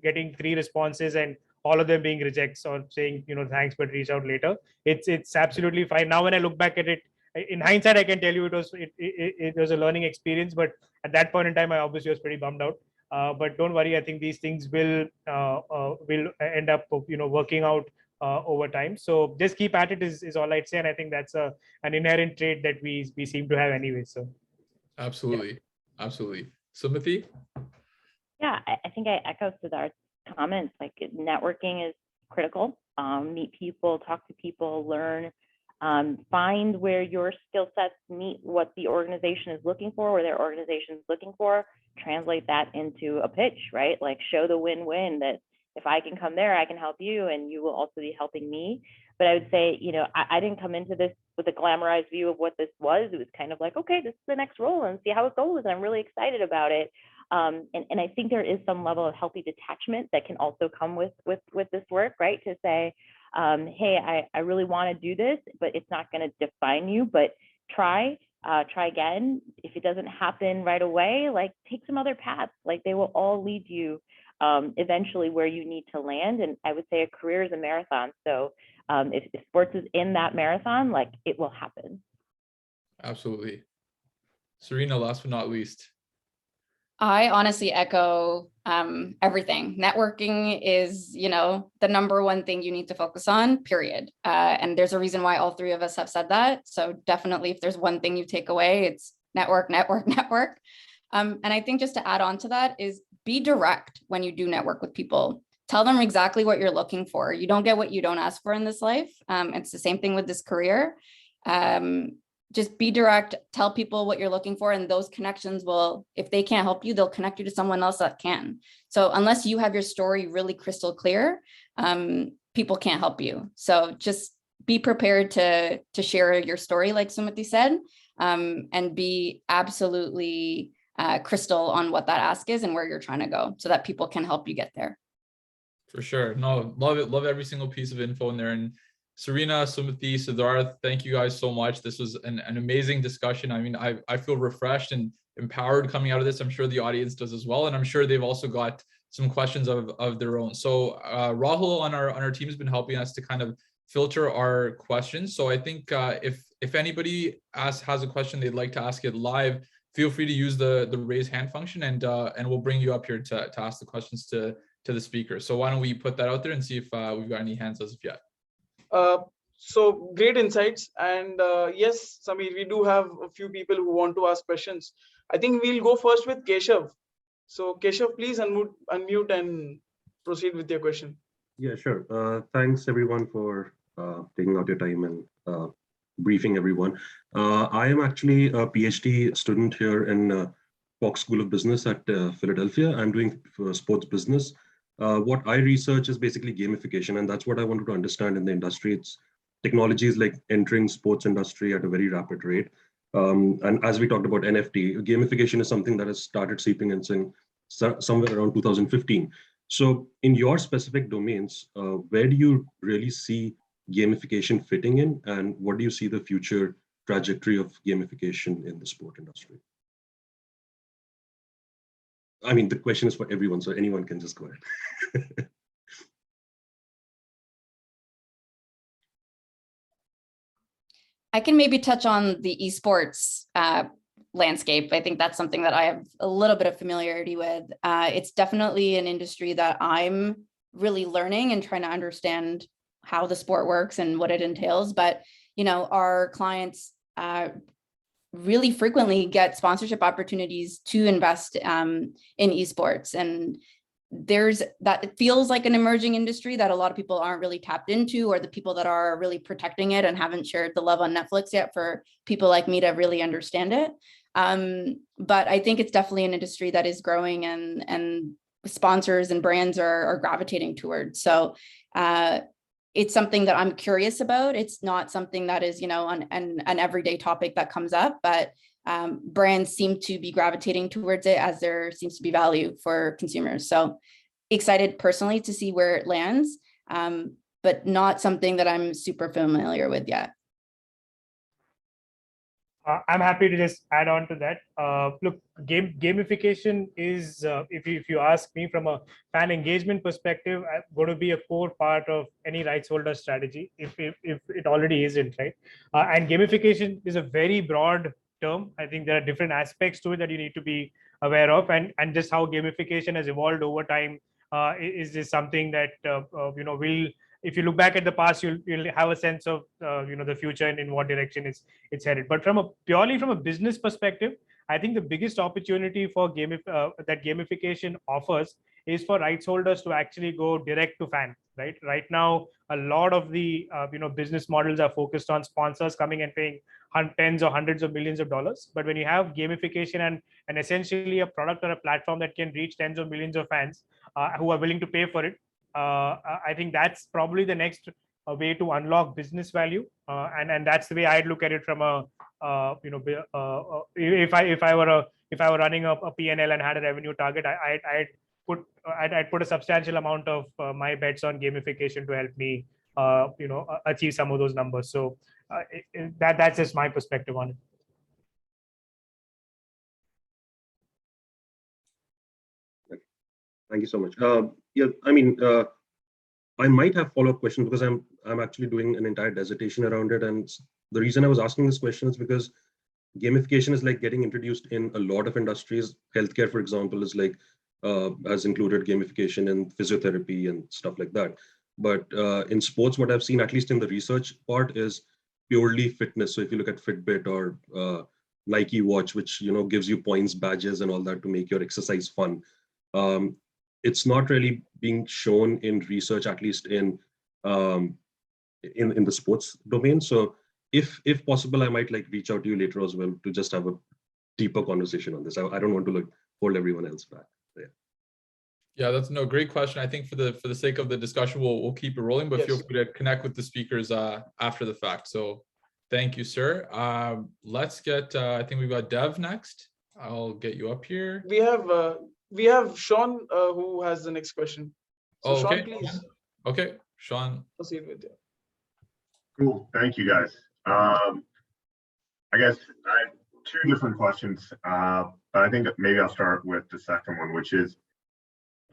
getting 3 responses, and all of them being rejects or saying, thanks, but reach out later. It's absolutely fine. Now, when I look back at it, in hindsight, I can tell you it was a learning experience. But at that point in time, I obviously was pretty bummed out. But don't worry, I think these things will end up working out over time. So just keep at it is all I'd say, and I think that's an inherent trait that we seem to have anyway. So absolutely. Sumathi? Yeah, I think I echo Siddharth's comments. Like, networking is critical. Meet people, talk to people, learn, find where your skill sets meet what the organization is looking for, or their organization is looking for. Translate that into a pitch, right? Like, show the win-win that if I can come there, I can help you, and you will also be helping me. But I would say, I didn't come into this with a glamorized view of what this was. It was kind of like, okay, this is the next role, and see how it goes. I'm really excited about it. And I think there is some level of healthy detachment that can also come with this work, right? To say, hey, I really want to do this, but it's not going to define you, but try again. If it doesn't happen right away, like, take some other paths. Like, they will all lead you eventually where you need to land. And I would say a career is a marathon. So if sports is in that marathon, like, it will happen. Absolutely. Serena, last but not least. I honestly echo everything. Networking is, the number one thing you need to focus on, period. And there's a reason why all 3 of us have said that. So definitely, if there's one thing you take away, it's network. And I think just to add on to that is be direct when you do network with people. Tell them exactly what you're looking for. You don't get what you don't ask for in this life. It's the same thing with this career. Just be direct, tell people what you're looking for, and those connections will, if they can't help you, they'll connect you to someone else that can. So unless you have your story really crystal clear, people can't help you. So just be prepared to share your story, like Sumathi said, and be absolutely crystal on what that ask is and where you're trying to go, so that people can help you get there. For sure. No, love it. Love every single piece of info in there. And Serena, Sumathi, Siddharth, thank you guys so much. This was an amazing discussion. I mean, I feel refreshed and empowered coming out of this. I'm sure the audience does as well. And I'm sure they've also got some questions of their own. So Rahul on our team has been helping us to kind of filter our questions. So I think if anybody has a question they'd like to ask it live, feel free to use the raise hand function, and we'll bring you up here to ask the questions to the speaker. So why don't we put that out there and see if we've got any hands as of yet. So great insights. And yes, Samir, we do have a few people who want to ask questions. I think we'll go first with Keshav. So Keshav, please unmute and proceed with your question. Yeah, sure. Thanks everyone for taking out your time and briefing everyone. I am actually a PhD student here in Fox School of Business at Philadelphia. I'm doing sports business. What I research is basically gamification, and that's what I wanted to understand in the industry. It's technologies like entering sports industry at a very rapid rate. And as we talked about NFT, gamification is something that has started seeping in somewhere around 2015. So in your specific domains, where do you really see gamification fitting in, and what do you see the future trajectory of gamification in the sport industry? I mean, the question is for everyone, so anyone can just go ahead. I can maybe touch on the esports landscape. I think that's something that I have a little bit of familiarity with. It's definitely an industry that I'm really learning and trying to understand how the sport works and what it entails. But, you know, our clients really frequently get sponsorship opportunities to invest in esports. And it feels like an emerging industry that a lot of people aren't really tapped into, or the people that are really protecting it and haven't shared the love on Netflix yet for people like me to really understand it. But I think it's definitely an industry that is growing, and sponsors and brands are gravitating towards. So it's something that I'm curious about. It's not something that is, you know, an everyday topic that comes up, but brands seem to be gravitating towards it as there seems to be value for consumers. So excited personally to see where it lands, but not something that I'm super familiar with yet. I'm happy to just add on to that. Look, gamification is, if you ask me from a fan engagement perspective, going to be a core part of any rights holder strategy, if it already isn't, right? And gamification is a very broad term. I think there are different aspects to it that you need to be aware of, and just how gamification has evolved over time is this something that you know, will, if you look back at the past, you'll have a sense of you know, the future and in what direction it's headed. But purely from a business perspective, I think the biggest opportunity for that gamification offers is for rights holders to actually go direct to fan. Right now, a lot of the you know, business models are focused on sponsors coming and paying tens or hundreds of millions of dollars. But when you have gamification and essentially a product or a platform that can reach tens of millions of fans who are willing to pay for it, I think that's probably the next way to unlock business value, and that's the way I'd look at it from a you know, if I were running a P&L and had a revenue target, I'd put a substantial amount of my bets on gamification to help me you know, achieve some of those numbers. So that's just my perspective on it. Thank you so much. Yeah, I mean, I might have follow-up questions because I'm actually doing an entire dissertation around it, and the reason I was asking this question is because gamification is like getting introduced in a lot of industries. Healthcare, for example, is like has included gamification in physiotherapy and stuff like that. But in sports, what I've seen, at least in the research part, is purely fitness. So if you look at Fitbit or Nike Watch, which, you know, gives you points, badges, and all that to make your exercise fun. It's not really being shown in research, at least in the sports domain. So if possible, I might like reach out to you later as well to just have a deeper conversation on this. I don't want to like hold everyone else back. Yeah, that's no great question. I think for the sake of the discussion, we'll keep it rolling, but feel free to connect with the speakers after the fact. So thank you, sir. Let's get, I think we've got Dev next. I'll get you up here. We have Sean who has the next question. So okay. Sean, please. Okay, Sean. Proceed with it. Cool. Thank you, guys. I guess I have two different questions, but I think maybe I'll start with the second one, which is,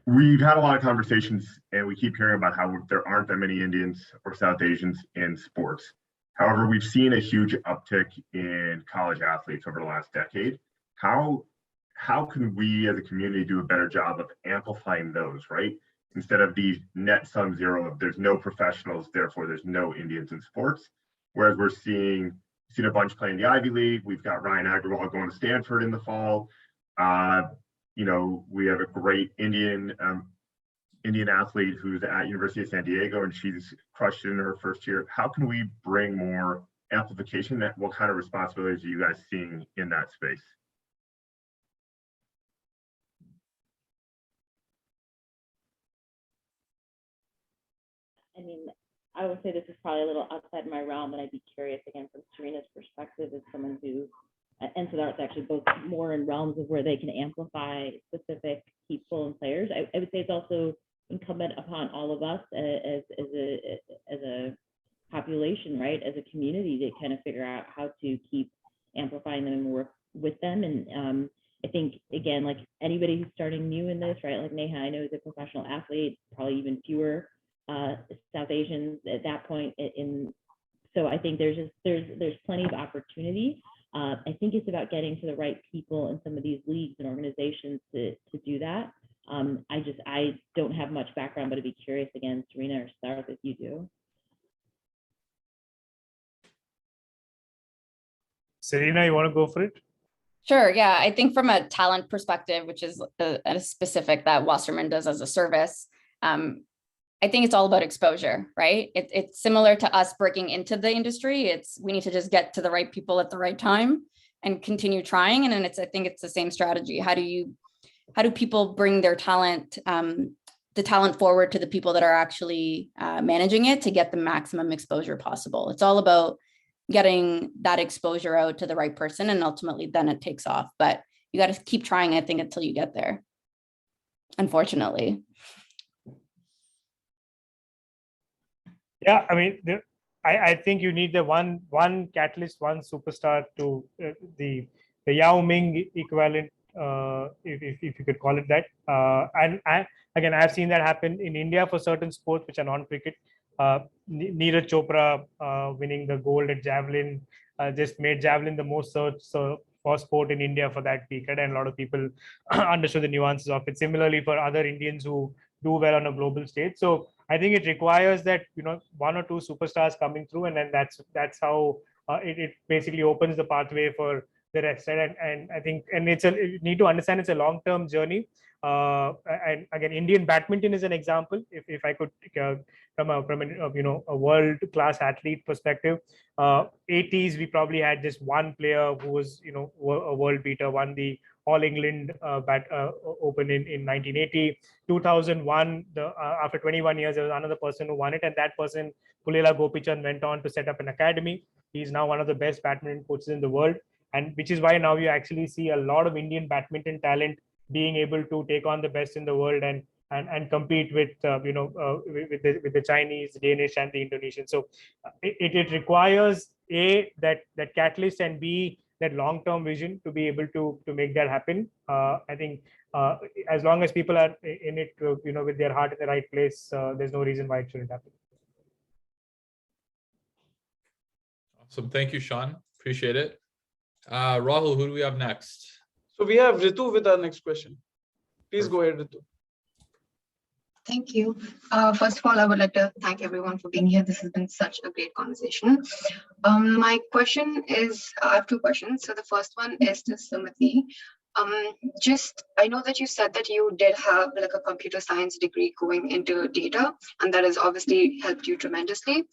we've had a lot of conversations and we keep hearing about how there aren't that many Indians or South Asians in sports. However, we've seen a huge uptick in college athletes over the last decade. How can we as a community do a better job of amplifying those, right? Instead of the net sum zero of there's no professionals, therefore there's no Indians in sports. Whereas we're seeing a bunch playing the Ivy League. We've got Ryan Agrawal going to Stanford in the fall. You know, we have a great Indian athlete who's at University of San Diego, and she's crushed it in her first year. How can we bring more amplification? What kind of responsibilities are you guys seeing in that space? I mean, I would say this is probably a little outside my realm, and I'd be curious again from Serena's perspective as someone who, and Siddharth actually both more in realms of where they can amplify specific people and players. I would say it's also incumbent upon all of us as a population, right, as a community, to kind of figure out how to keep amplifying them and work with them. And I think, again, like anybody who's starting new in this, right, like Neha, I know is a professional athlete, probably even fewer South Asians at that point. So I think there's plenty of opportunity. I think it's about getting to the right people in some of these leagues and organizations to do that. I don't have much background, but I'd be curious again, Serena or Siddharth, if you do. Serena, you want to go for it? Sure. Yeah. I think from a talent perspective, which is a specific that Wasserman does as a service, I think it's all about exposure, right? It's similar to us breaking into the industry. We need to just get to the right people at the right time and continue trying. And then I think it's the same strategy. How do people bring their talent, the talent forward to the people that are actually managing it to get the maximum exposure possible? It's all about getting that exposure out to the right person, and ultimately then it takes off. But you got to keep trying, I think, until you get there, unfortunately. Yeah, I mean, I think you need the one catalyst, one superstar to the Yao Ming equivalent, if you could call it that. And again, I've seen that happen in India for certain sports which are non-cricket. Neeraj Chopra winning the gold at javelin just made javelin the most searched for sport in India for that period, and a lot of people understood the nuances of it. Similarly, for other Indians who do well on a global stage. So I think it requires that, one or two superstars coming through, and then that's how it basically opens the pathway for the rest. And I think, and you need to understand it's a long-term journey. And again, Indian badminton is an example. If I could, from a world-class athlete perspective, 80s we probably had just one player who was a world beater, won the All England Open in 1980. 2001, after 21 years, there was another person who won it, and that person, Pulela Gopichand, went on to set up an academy. He's now one of the best badminton coaches in the world, and which is why now you actually see a lot of Indian badminton talent being able to take on the best in the world and compete with with the Chinese, Danish, and the Indonesian. So it requires A, that catalyst, and B, that long-term vision to be able to make that happen. I think as long as people are in it, with their heart in the right place, there's no reason why it shouldn't happen. Awesome. Thank you, Sean. Appreciate it. Rahul, who do we have next? So we have Ritu with our next question. Please go ahead, Ritu. Thank you. First of all, I would like to thank everyone for being here. This has been such a great conversation. My question is, I have two questions. So the first one is to Sumathi. I know that you said that you did have like a computer science degree going into data, and that has obviously helped you tremendously.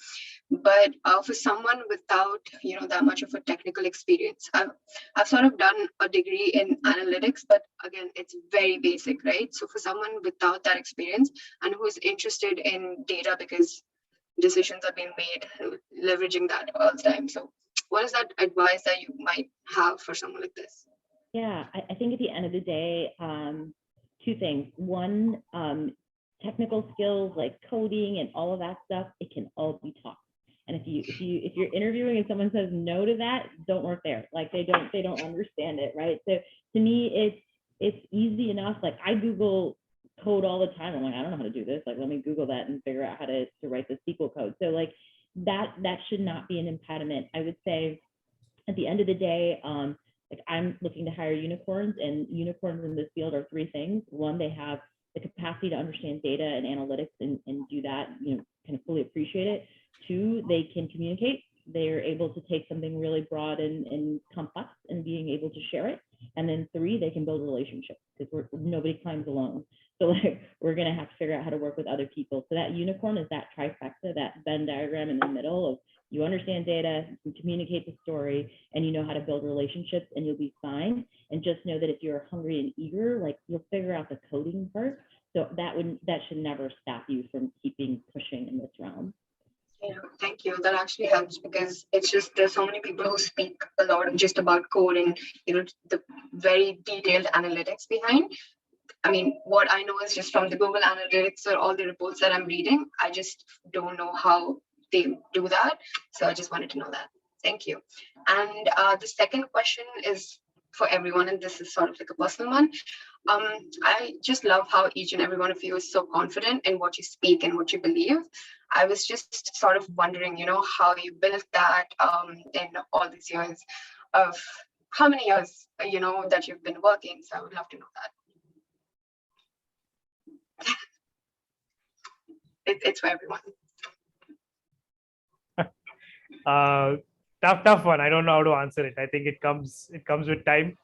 But for someone without, that much of a technical experience, I've sort of done a degree in analytics, but again, it's very basic, right? So for someone without that experience and who is interested in data because decisions are being made, leveraging that all the time. So what is that advice that you might have for someone like this? Yeah, I think at the end of the day, two things. One, technical skills like coding and all of that stuff, it can all be taught. And if you're interviewing and someone says no to that, don't work there. Like they don't understand it, right? So to me, it's easy enough. Like I Google code all the time. I'm like, I don't know how to do this. Like let me Google that and figure out how to write the SQL code. So like that should not be an impediment. I would say at the end of the day, like I'm looking to hire unicorns, and unicorns in this field are three things. One, they have the capacity to understand data and analytics and do that, kind of fully appreciate it. Two, they can communicate. They're able to take something really broad and complex and being able to share it. And then three, they can build relationships because nobody climbs alone. So like we're gonna have to figure out how to work with other people. So that unicorn is that trifecta, that Venn diagram in the middle of you understand data, you can communicate the story, and you know how to build relationships, and you'll be fine. And just know that if you're hungry and eager, like you'll figure out the coding part. So that should never stop you from keeping pushing in this realm. Yeah, thank you. That actually helps because it's just there's so many people who speak a lot just about code and the very detailed analytics behind. I mean, what I know is just from the Google Analytics or all the reports that I'm reading. I just don't know how they do that. So I just wanted to know that. Thank you. And the second question is for everyone, and this is sort of like a personal one. I just love how each and every one of you is so confident in what you speak and what you believe. I was just sort of wondering, how you built that in all these years of how many years, that you've been working. So I would love to know that. It's for everyone. Tough one. I don't know how to answer it. I think it comes with time.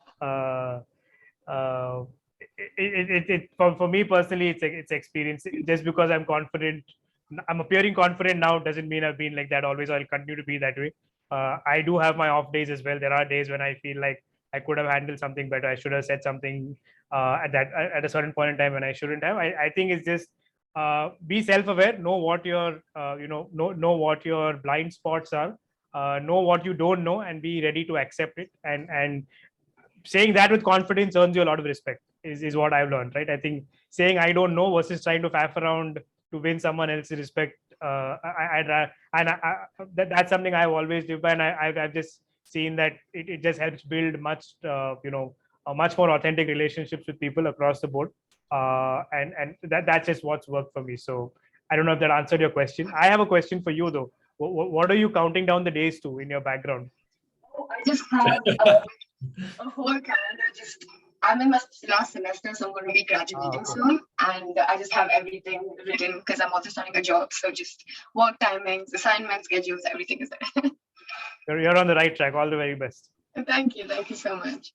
For me personally, it's experience. Just because I'm confident, I'm appearing confident now doesn't mean I've been like that always. I'll continue to be that way. I do have my off days as well. There are days when I feel like I could have handled something better. I should have said something at a certain point in time when I shouldn't have. I think it's just be self-aware. Know what your know what your blind spots are. Know what you don't know and be ready to accept it. And saying that with confidence earns you a lot of respect. Is what I've learned, right? I think saying I don't know versus trying to faff around to win someone else's respect, that's something I've always lived by, and I've just seen that it just helps build much more authentic relationships with people across the board, and that's just what's worked for me. So I don't know if that answered your question. I have a question for you though. What are you counting down the days to in your background? I just have a whole calendar. I'm in my last semester, so I'm going to be graduating soon, and I just have everything written because I'm also starting a job. So just work timings, assignment schedules, everything is there. You're on the right track. All the very best. Thank you so much.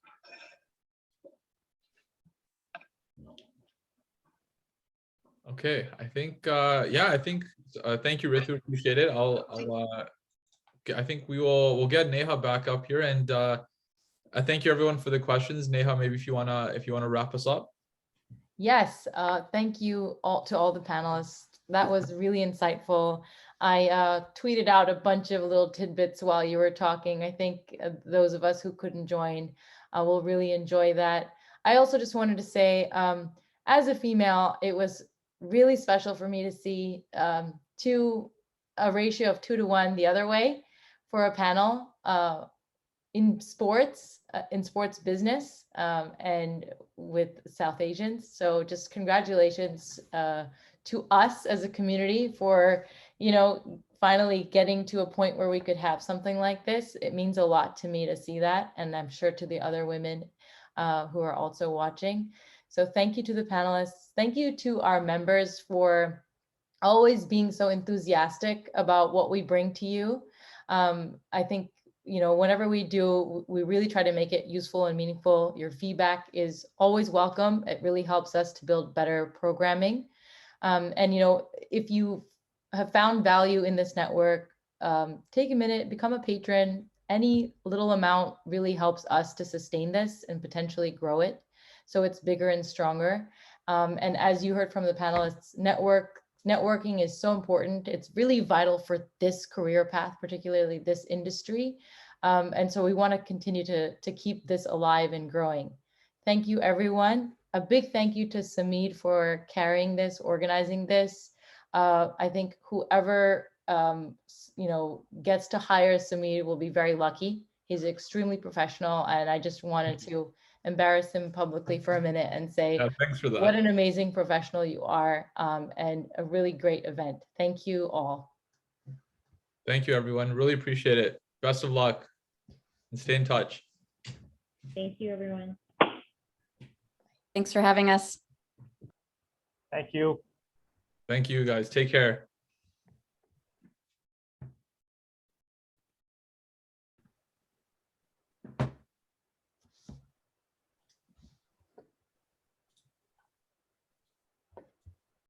Okay, I think thank you, Ritu. Appreciate it. I think we'll get Neha back up here, and I thank you everyone for the questions. Neha, maybe if you wanna wrap us up. Yes, thank you to all the panelists. That was really insightful. I tweeted out a bunch of little tidbits while you were talking. I think those of us who couldn't join will really enjoy that. I also just wanted to say, as a female, it was really special for me to see a ratio of 2 to 1 the other way for a panel in sports business and with South Asians. So just congratulations to us as a community for, finally getting to a point where we could have something like this. It means a lot to me to see that, and I'm sure to the other women who are also watching. So thank you to the panelists. Thank you to our members for always being so enthusiastic about what we bring to you. I think, whenever we do, we really try to make it useful and meaningful. Your feedback is always welcome. It really helps us to build better programming. And, if you have found value in this network, take a minute, become a patron. Any little amount really helps us to sustain this and potentially grow it so it's bigger and stronger. And as you heard from the panelists, networking is so important. It's really vital for this career path, particularly this industry. And so we want to continue to keep this alive and growing. Thank you, everyone. A big thank you to Samir for carrying this, organizing this. I think whoever gets to hire Samir will be very lucky. He's extremely professional, and I just wanted to embarrass him publicly for a minute and say, thanks for that. What an amazing professional you are, and a really great event. Thank you all. Thank you, everyone. Really appreciate it. Best of luck and stay in touch. Thank you, everyone. Thanks for having us. Thank you. Thank you, guys. Take care.